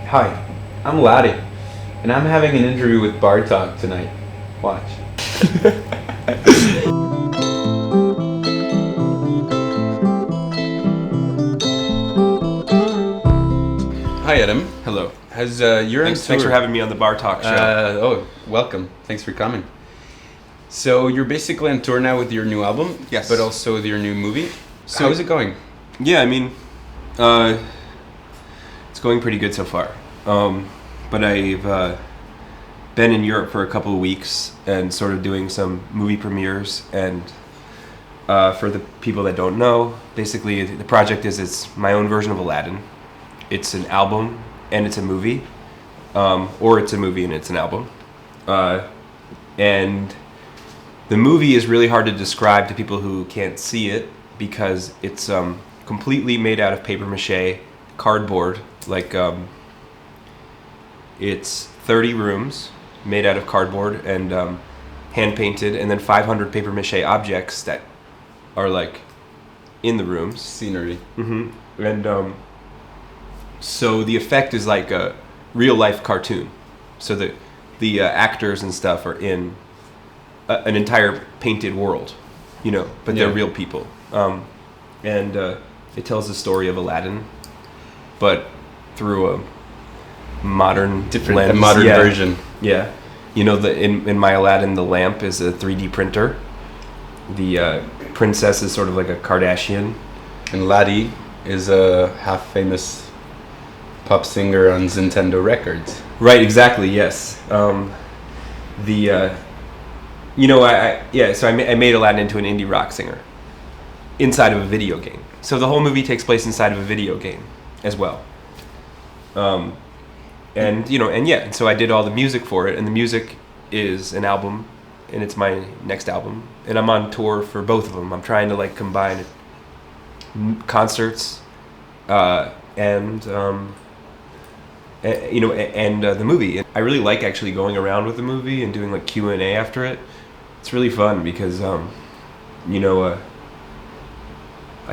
Hi, I'm Aladdin, and I'm having an interview with Bar Talk tonight. Watch. Hi, Adam. Hello. Has you're on tour? Thanks for having me on the Bar Talk show. Welcome. Thanks for coming. So you're basically on tour now with your new album, Yes. but also with your new movie. So- How is it going? Yeah, I mean, it's going pretty good so far. But I've been in Europe for a couple of weeks and sort of doing some movie premieres. And for the people that don't know, basically the project it's my own version of Aladdin. It's an album and it's a movie, or it's a movie and it's an album. And the movie is really hard to describe to people who can't see it because it's completely made out of paper mache, cardboard. It's 30 rooms made out of cardboard and hand painted, and then 500 paper mache objects that are like in the rooms. Scenery. Mm-hmm. And so the effect is like a real life cartoon. So the actors and stuff are in an entire painted world, but they're real people. And it tells the story of Aladdin, but through a modern lens. A modern version. Yeah. In my Aladdin, the lamp is a 3D printer. The princess is sort of like a Kardashian. And Laddie is a half-famous pop singer on Nintendo Records. Right, exactly, yes. So I made Aladdin into an indie rock singer inside of a video game. So the whole movie takes place inside of a video game as well. So I did all the music for it, and the music is an album, and it's my next album, and I'm on tour for both of them. I'm trying to combine concerts and the movie. I really like actually going around with the movie and doing Q&A after it. It's really fun because I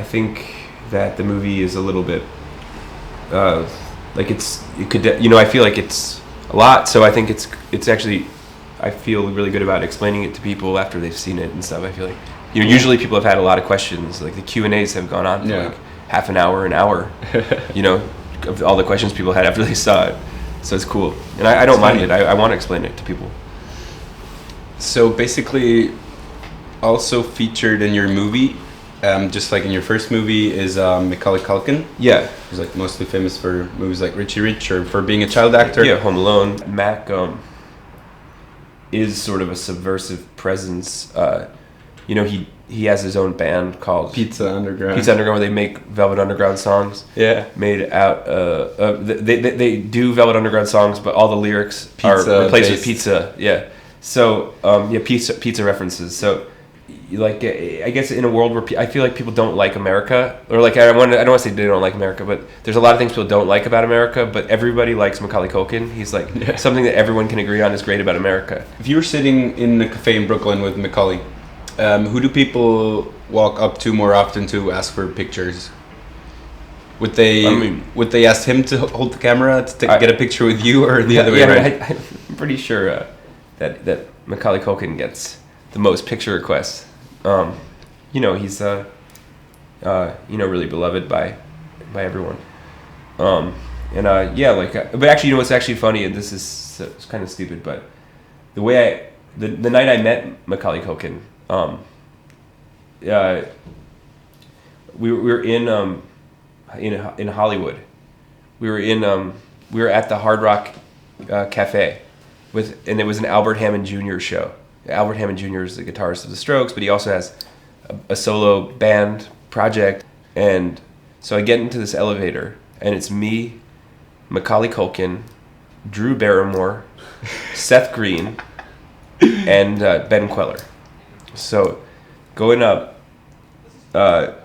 think that the movie is a little bit I feel like it's a lot, so I think it's actually, I feel really good about explaining it to people after they've seen it and stuff. I feel like usually people have had a lot of questions, the Q&As have gone on for half an hour, of all the questions people had after they saw it. So it's cool, and I don't mind it. I want to explain it to people. So basically, also featured in your movie, just like in your first movie, is Macaulay Culkin. Yeah, he's mostly famous for movies like Richie Rich or for being a child actor. Yeah, Home Alone. Mac is sort of a subversive presence. He has his own band called Pizza Underground, where they make Velvet Underground songs. Yeah, made out. They do Velvet Underground songs, but all the lyrics are replaced with pizza. Yeah. So pizza references. So I guess in a world where I feel like people don't like America, or I don't want to say they don't like America, but there's a lot of things people don't like about America, but everybody likes Macaulay Culkin. He's something that everyone can agree on is great about America. If you were sitting in a cafe in Brooklyn with Macaulay, who do people walk up to more often to ask for pictures? Would they ask him to hold the camera to get a picture with you, or the other way around? I'm pretty sure that Macaulay Culkin gets the most picture requests. He's really beloved by everyone. But actually, what's actually funny, and this is it's kind of stupid, but the way the night I met Macaulay Culkin, we were in Hollywood. We were at the Hard Rock Cafe and it was an Albert Hammond Jr. show. Albert Hammond Jr. is the guitarist of the Strokes, but he also has a solo band project. And so I get into this elevator, and it's me, Macaulay Culkin, Drew Barrymore, Seth Green, and Ben Queller. So going up to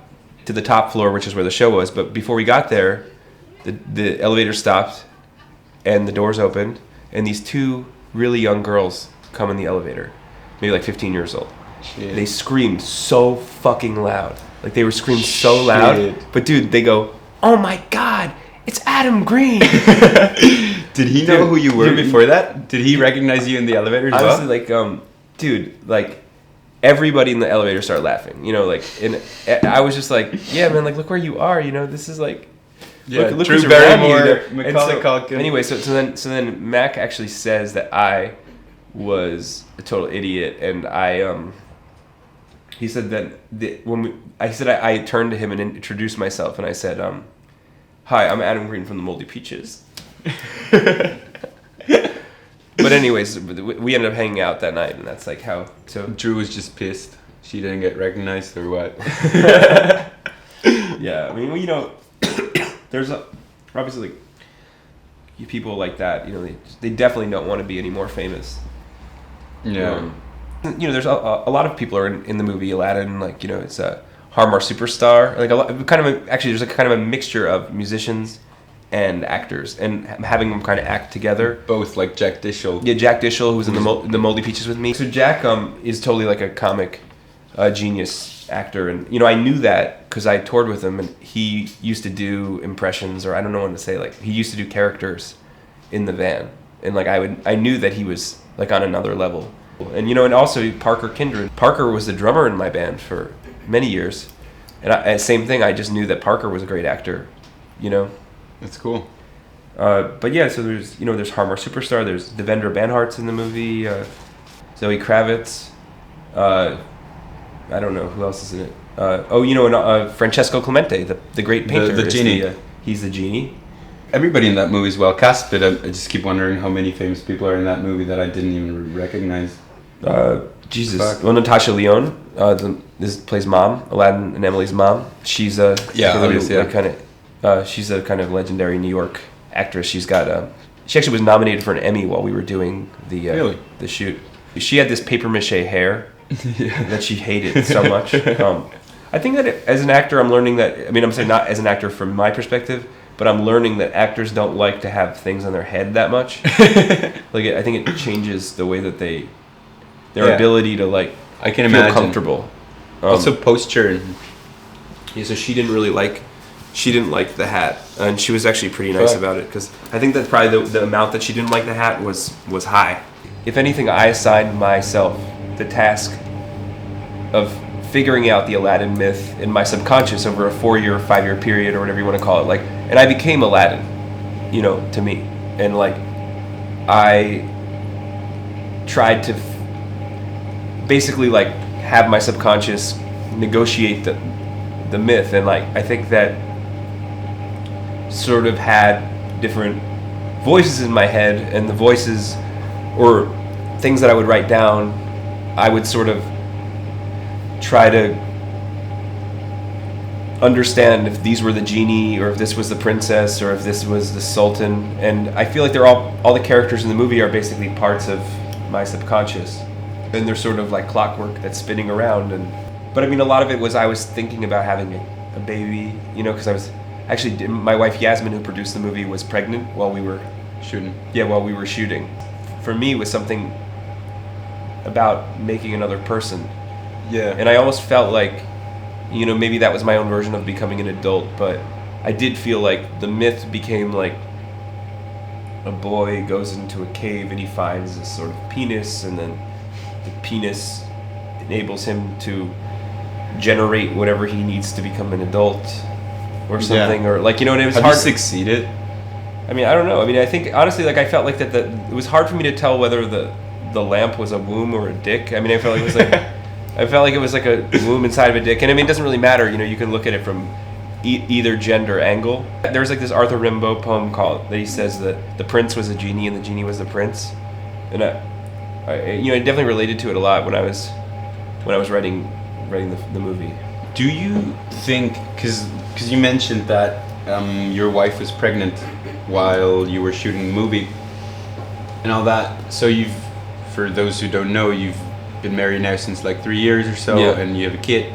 the top floor, which is where the show was, but before we got there, the elevator stopped, and the doors opened, and these two really young girls come in the elevator, maybe 15 years old. Shit. They screamed so fucking loud. They were screaming so loud. But dude, they go, "Oh my God, it's Adam Green. Did he know who you were before that? Did he recognize you in the elevator as well? Honestly, dude, like, everybody in the elevator started laughing, you know, like, and I was just like, yeah, man, like, look where you are, you know, this is like, look Drew who's around you. Macaulay Culkin. Anyway, so then Mac actually says that I was a total idiot, and he said that I turned to him and introduced myself, and I said, hi, I'm Adam Green from the Moldy Peaches. But anyways, we ended up hanging out that night, and that's like how. So Drew was just pissed she didn't get recognized, or what? Yeah, I mean, you know, there's obviously like, people like that. You know, they definitely don't want to be any more famous. Yeah. You know, there's a lot of people are in the movie Aladdin. Like, you know, it's a Harmar Superstar. Like there's a kind of a mixture of musicians and actors, and having them kind of act together. Both, like Jack Dishel. Yeah, Jack Dishel, who was in the Moldy Peaches with me. So Jack is totally like a comic genius actor, and you know, I knew that because I toured with him, and he used to do impressions, or I don't know what to say. Like, he used to do characters in the van, and like I knew that he was like on another level. And you know, and also Parker Kindred. Parker was the drummer in my band for many years, and same thing. I just knew that Parker was a great actor. You know. That's cool. But yeah, so there's Harmar Superstar, there's Devendra Banhart's in the movie, Zoe Kravitz, I don't know who else is in it. Francesco Clemente, the great painter, the genie. He's the genie. Everybody in that movie is well cast, but I just keep wondering how many famous people are in that movie that I didn't even recognize. Jesus. Fuck. Well, Natasha Lyonne, this plays mom, Aladdin and Emily's mom. She's she's a kind of legendary New York actress. She actually was nominated for an Emmy while we were doing the shoot. She had this paper mache hair that she hated so much. I think that as an actor, I'm learning that. I mean, I'm saying not as an actor from my perspective, but I'm learning that actors don't like to have things on their head that much. Like, I think it changes the way that their ability to like I can feel imagine. comfortable. Also posture. Yeah, so she didn't like the hat, and she was actually pretty nice about it, because I think that probably the amount that she didn't like the hat was high. If anything, I assigned myself the task of figuring out the Aladdin myth in my subconscious over a 4-year, 5-year period, or whatever you want to call it. Like, and I became Aladdin, you know, to me, and like I tried to basically like have my subconscious negotiate the myth, and like I think that sort of had different voices in my head, and the voices or things that I would write down, I would sort of try to understand if these were the genie, or if this was the princess, or if this was the sultan. And I feel like they're all the characters in the movie are basically parts of my subconscious, and they're sort of like clockwork that's spinning around. But I mean, a lot of it was I was thinking about having a baby, you know, because I was actually, my wife Yasmin, who produced the movie, was pregnant while we were shooting. Yeah, while we were shooting. For me, it was something about making another person. Yeah. And I almost felt like, you know, maybe that was my own version of becoming an adult, but I did feel like the myth became like a boy goes into a cave and he finds this sort of penis, and then the penis enables him to generate whatever he needs to become an adult or something. Or like, you know, and it was hard. Have you succeeded? I mean, I don't know. I mean, I think honestly, like I felt like that it was hard for me to tell whether the lamp was a womb or a dick. I mean, I felt like it was like I felt like it was like a womb inside of a dick. And I mean, it doesn't really matter. You know, you can look at it from either gender angle. There's like this Arthur Rimbaud poem that he says that the prince was a genie and the genie was the prince, and I you know, I definitely related to it a lot when I was writing the movie. Do you think, because you mentioned that your wife was pregnant while you were shooting the movie and all that, so for those who don't know, you've been married now since like 3 years or so, and you have a kid.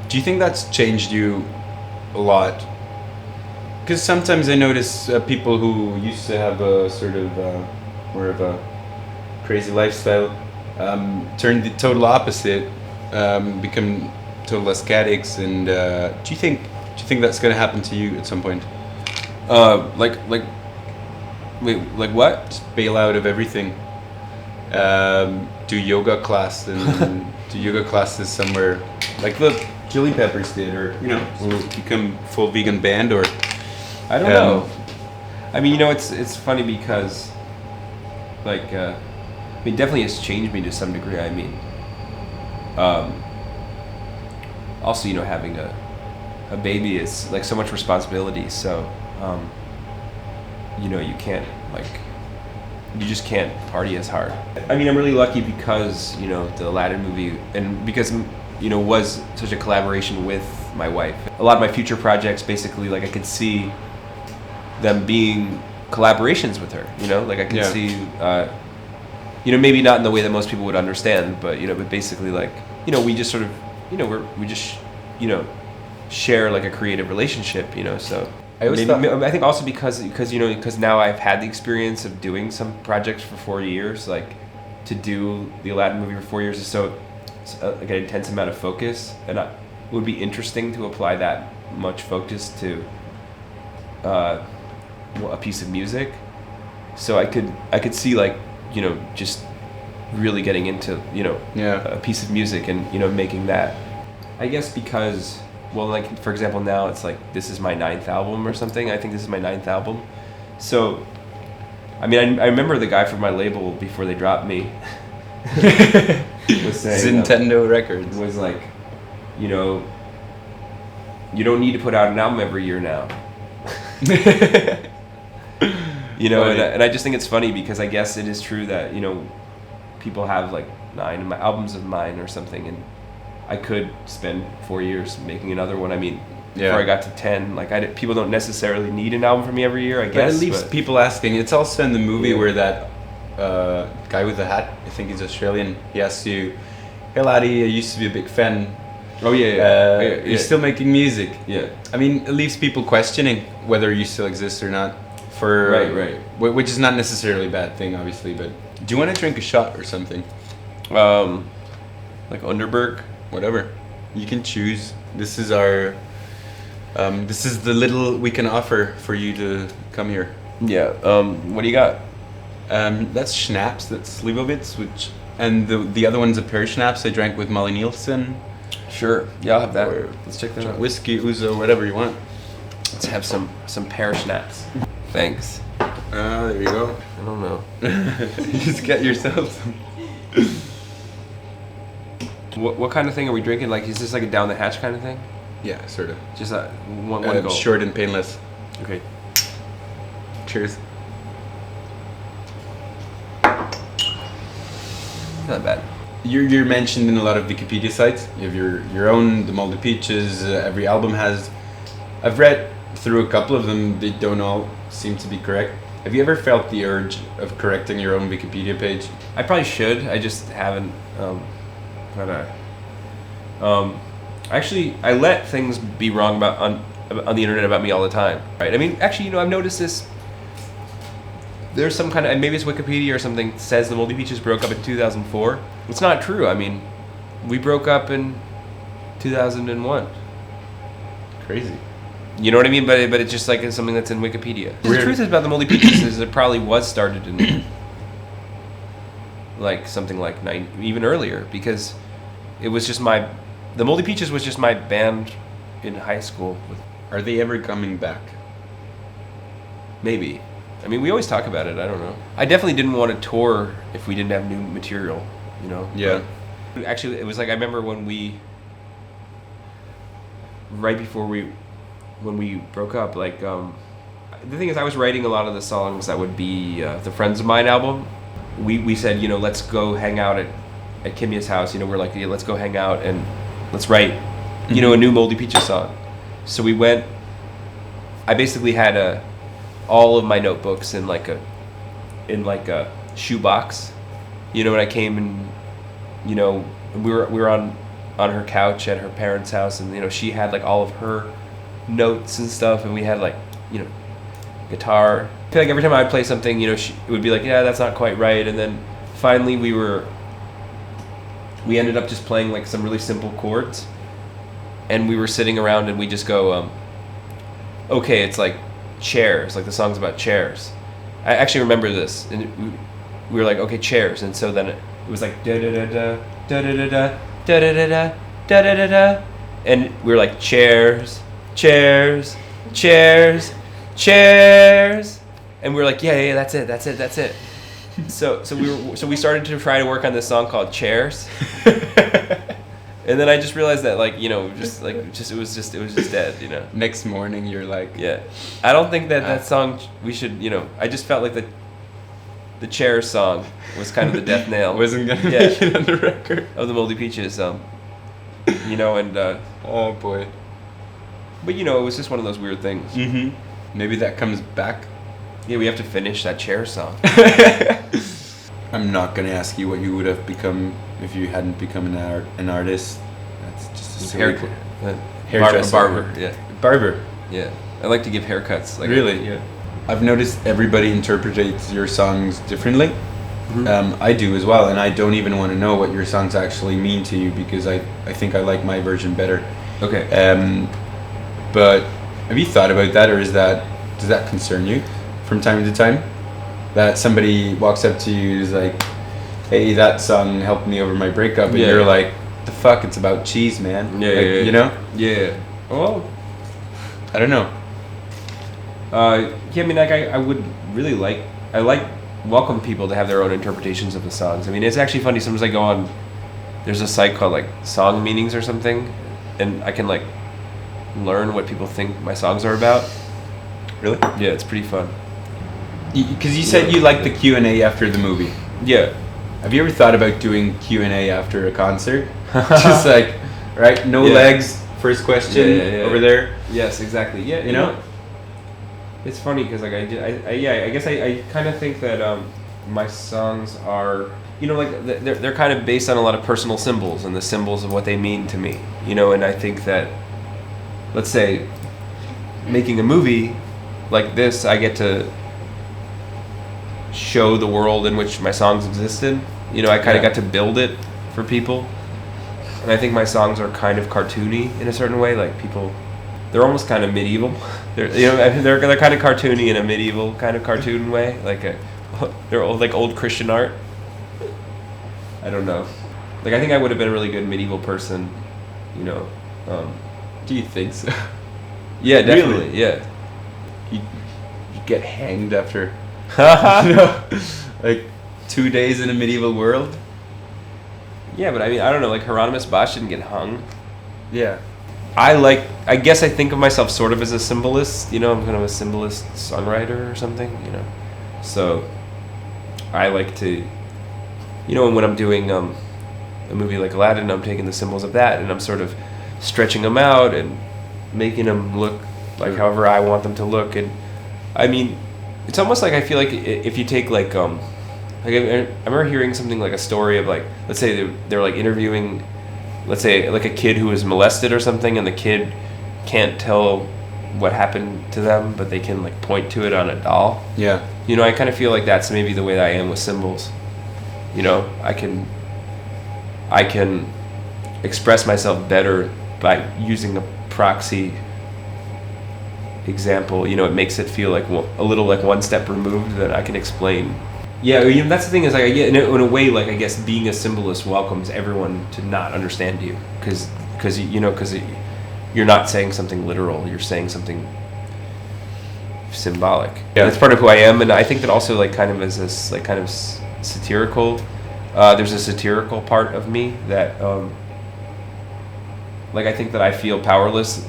Do you think that's changed you a lot? Because sometimes I notice people who used to have a sort of more of a crazy lifestyle turn the total opposite, become total aesthetics. And do you think that's going to happen to you at some point? Like wait, like what? Just bail out of everything. Do yoga class and do yoga classes somewhere like the Chili Peppers did, or become full vegan band, or I don't know. I mean, it's funny because like I mean, definitely has changed me to some degree. I mean, also having a baby is like so much responsibility. So you can't you just can't party as hard. I mean, I'm really lucky because the Aladdin movie, and because was such a collaboration with my wife. A lot of my future projects, basically, like I could see them being collaborations with her. Like I could see, maybe not in the way that most people would understand, but but basically like we just sort of we just share like a creative relationship. So. I think also because now I've had the experience of doing some projects for 4 years, like to do the Aladdin movie for 4 years is so like an intense amount of focus, and it would be interesting to apply that much focus to a piece of music. So I could see like just really getting into a piece of music and making that. I guess because. Well, like, for example, now it's like, this is my 9th album or something. I think this is my 9th album. So, I mean, I remember the guy from my label before they dropped me was saying... Nintendo Records. Was like, you don't need to put out an album every year now. And I just think it's funny because I guess it is true that, people have like 9 albums of mine or something, and I could spend 4 years making another one. I mean, before I got to 10, like people don't necessarily need an album from me every year, I guess. But it leaves people asking. It's also in the movie where that guy with the hat, I think he's Australian, he asks you, "Hey laddie, I used to be a big fan. Oh yeah. You're still making music." Yeah. I mean, it leaves people questioning whether you still exist or not. Right. Which is not necessarily a bad thing, obviously. But do you want to drink a shot or something? Like Underberg. Whatever, you can choose. This is our. This is the little we can offer for you to come here. Yeah. What do you got? That's schnapps. That's Slivovitz, and the other one's a pear schnapps I drank with Molly Nielsen. Sure. Yeah, I'll have that. Let's check that out. Whiskey, ouzo, whatever you want. Let's have some pear schnapps. Thanks. There you go. I don't know. You just get yourself some. What kind of thing are we drinking? Like, is this like a down the hatch kind of thing? Yeah, sort of. Just one go. Short and painless. Okay. Cheers. Not bad. You're mentioned in a lot of Wikipedia sites. You have your own, the Moldy Peaches. Every album has. I've read through a couple of them. They don't all seem to be correct. Have you ever felt the urge of correcting your own Wikipedia page? I probably should. I just haven't. Actually, I let things be wrong on the internet about me all the time. Right? I mean, actually, I've noticed this. There's some kind of, maybe it's Wikipedia or something, says the Moldy Peaches broke up in 2004. It's not true. I mean, we broke up in 2001. Crazy. You know what I mean? But it's just like it's something that's in Wikipedia. The truth is about the Moldy Peaches is it probably was started in like something like even earlier, because it was just the Moldy Peaches was just my band in high school. Are they ever coming back? Maybe. I mean, we always talk about it. I don't know. I definitely didn't want to tour if we didn't have new material, Yeah. But actually, it was like I remember when right before when we broke up, like the thing is, I was writing a lot of the songs that would be the Friends of Mine album. We said, let's go hang out at Kimya's house. We're like, yeah, let's go hang out and let's write, a new Moldy Peaches song. So we went. I basically had all of my notebooks in like a shoebox, and I came and, we were on her couch at her parents' house, and she had like all of her notes and stuff, and we had like guitar. I feel like every time I'd play something, it would be like, yeah, that's not quite right, and then finally we ended up just playing like some really simple chords, and we were sitting around and we just go, okay, it's like chairs, like the song's about chairs. I actually remember this, and we were like, okay, chairs, and so then it was like da da da da da da da da da da da da da da da, and we were like chairs, chairs, chairs, chairs, and we were like, yeah, that's it. So we started to try to work on this song called Chairs. And then I just realized that, like, you know, it was just dead, you know. Next morning, you're like, yeah. I don't think that song we should, you know. I just felt like the Chair song was kind of the death nail. Wasn't gonna make it on the record of the Moldy Peaches, you know, and oh boy. But you know, it was just one of those weird things. Mm-hmm. Maybe that comes back. Yeah, we have to finish that Chair song. I'm not gonna ask you what you would have become if you hadn't become an artist. That's just a silly hairdresser. Barber. Yeah. Barber. Yeah. I like to give haircuts. Like, really? Yeah. I've noticed everybody interprets your songs differently. Mm-hmm. I do as well, and I don't even want to know what your songs actually mean to you because I think I like my version better. Okay. But have you thought about that, or does that concern you from time to time? That somebody walks up to you and is like, hey, that song helped me over my breakup, and you're like, the fuck, it's about cheese, man. Yeah, like, yeah. You know? Yeah. Well, I don't know. Yeah, I mean, like, I would really welcome people to have their own interpretations of the songs. I mean, it's actually funny, sometimes I go on, there's a site called, like, Song Meanings or something, and I can, like, learn what people think my songs are about. Really? Yeah, it's pretty fun. Because you said you liked the Q&A after the movie. Yeah. Have you ever thought about doing Q&A after a concert? Just like, right, no legs, first question over there. Yes, exactly. Yeah, you know? It's funny because, like, I guess I kind of think that my songs are, you know, like, they're kind of based on a lot of personal symbols and the symbols of what they mean to me, you know, and I think that, let's say, making a movie like this, I get to show the world in which my songs existed. You know, I kind of got to build it for people. And I think my songs are kind of cartoony in a certain way. Like, people, they're almost kind of medieval. They're kind of cartoony in a medieval kind of cartoon way. Like, they're old Christian art. I don't know. Like, I think I would have been a really good medieval person, you know. Do you think so? Yeah, definitely. Really? Yeah. You get hanged after... you know, like 2 days in a medieval world. Yeah, but I mean, I don't know, like, Hieronymus Bosch didn't get hung. Yeah. I guess I think of myself sort of as a symbolist, you know, I'm kind of a symbolist songwriter or something, you know. So I like to, you know, when I'm doing a movie like Aladdin, I'm taking the symbols of that and I'm sort of stretching them out and making them look like however I want them to look. And I mean, it's almost like I feel like if you take, like I remember hearing something like a story of, like, let's say they're like interviewing, let's say, like, a kid who was molested or something, and the kid can't tell what happened to them, but they can, like, point to it on a doll. Yeah. You know, I kind of feel like that's maybe the way that I am with symbols. You know, I can express myself better by using a proxy example. You know, it makes it feel like a little like one step removed that I can explain. Yeah, you know, that's the thing is, like, I get in a way, like, I guess being a symbolist welcomes everyone to not understand you because you're not saying something literal, you're saying something symbolic. Yeah, that's part of who I am, and I think that also, like, kind of as this, like, kind of satirical. There's a satirical part of me that, like, I think that I feel powerless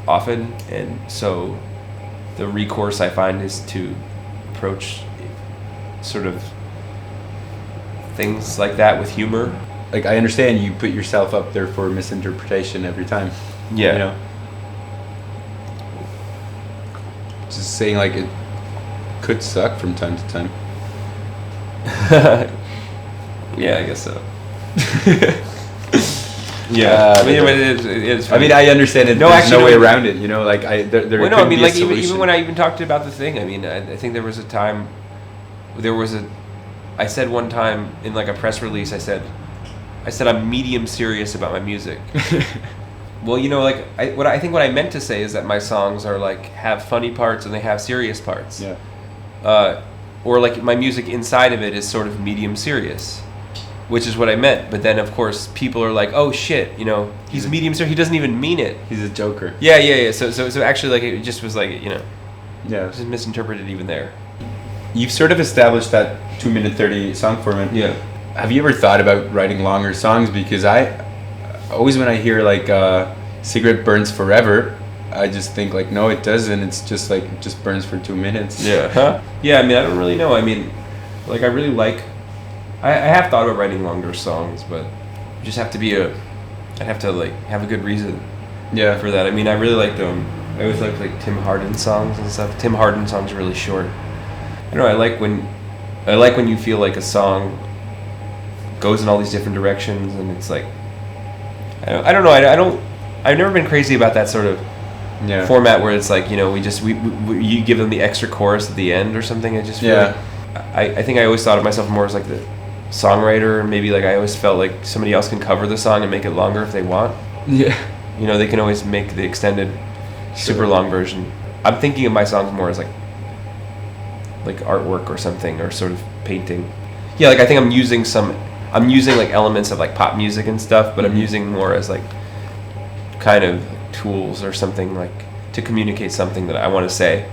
often, and so the recourse I find is to approach sort of things like that with humor. Like, I understand you put yourself up there for misinterpretation every time. Yeah. You know? Just saying, like, it could suck from time to time. Yeah, I guess so. Yeah, I mean, it's funny. I mean, I understand it. No, there's actually, no way around it. You know, like, there. Well, no, could I mean, be a like, solution. even when I even talked about the thing, I mean, I think there was a time, I said one time in, like, a press release, I said I'm medium serious about my music, Well, you know, like what I meant to say is that my songs are like have funny parts and they have serious parts. Yeah. Or like my music inside of it is sort of medium serious, which is what I meant. But then of course people are like, oh shit, you know, he's medium serious. He doesn't even mean it. He's a joker. Yeah. So actually, like it just was like, you know, Yeah. just misinterpreted even there. You've sort of established that 2-minute 30 song format. Yeah. Have you ever thought about writing longer songs? Because I always, when I hear like Cigarette Burns Forever, I just think like, no, it doesn't. It's just like, it just burns for 2 minutes. Yeah. Huh? Yeah, I mean, I don't really know. I mean, like, I really like... I have thought about writing longer songs, but you just have to be I'd have to, like, have a good reason for that. I mean, I really like them. I always like Tim Harden songs and stuff. Tim Harden songs are really short. I don't know, I like when you feel like a song goes in all these different directions, and it's like... I don't know, I've never been crazy about that sort of format where it's like, you know, you give them the extra chorus at the end or something. I just feel like I think I always thought of myself more as like the songwriter. Maybe like I always felt like somebody else can cover the song and make it longer if they want. Yeah. You know, they can always make the extended super long version. I'm thinking of my songs more as like artwork or something, or sort of painting. Yeah, like I think I'm using like elements of like pop music and stuff, but I'm using more as like kind of tools or something, like to communicate something that I want to say,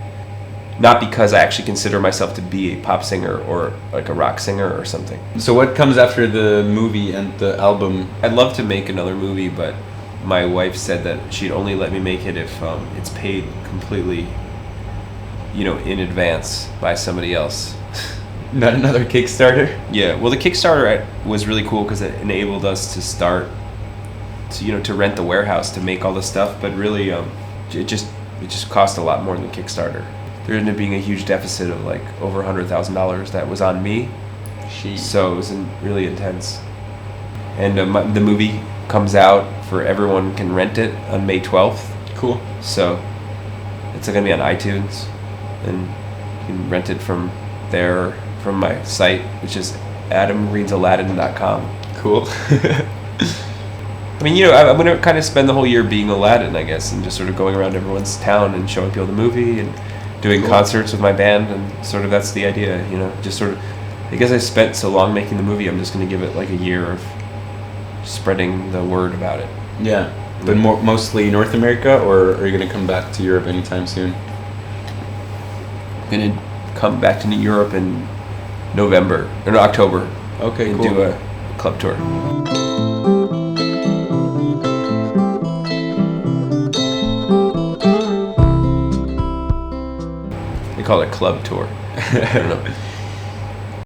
not because I actually consider myself to be a pop singer or like a rock singer or something. So what comes after the movie and the album? I'd love to make another movie, but my wife said that she'd only let me make it if it's paid completely, you know, in advance by somebody else. Not another Kickstarter? Yeah, well, the Kickstarter was really cool because it enabled us to start to rent the warehouse to make all the stuff, but really it just cost a lot more than Kickstarter. There ended up being a huge deficit of like over $100,000 that was on me. So it was really intense. And the movie comes out for everyone can rent it on May 12th. Cool. So it's going to be on iTunes, and you can rent it from there, from my site, which is adamreadsaladdin.com. Cool. I mean, you know, I'm going to kind of spend the whole year being Aladdin, I guess, and just sort of going around everyone's town and showing people the movie and doing concerts with my band, and sort of that's the idea, you know, just sort of, I guess I spent so long making the movie, I'm just going to give it like a year of spreading the word about it. Yeah. But mostly North America, or are you going to come back to Europe anytime soon? I'm going to come back to Europe in October. Okay, and cool. do a club tour. They call it a club tour. I don't know.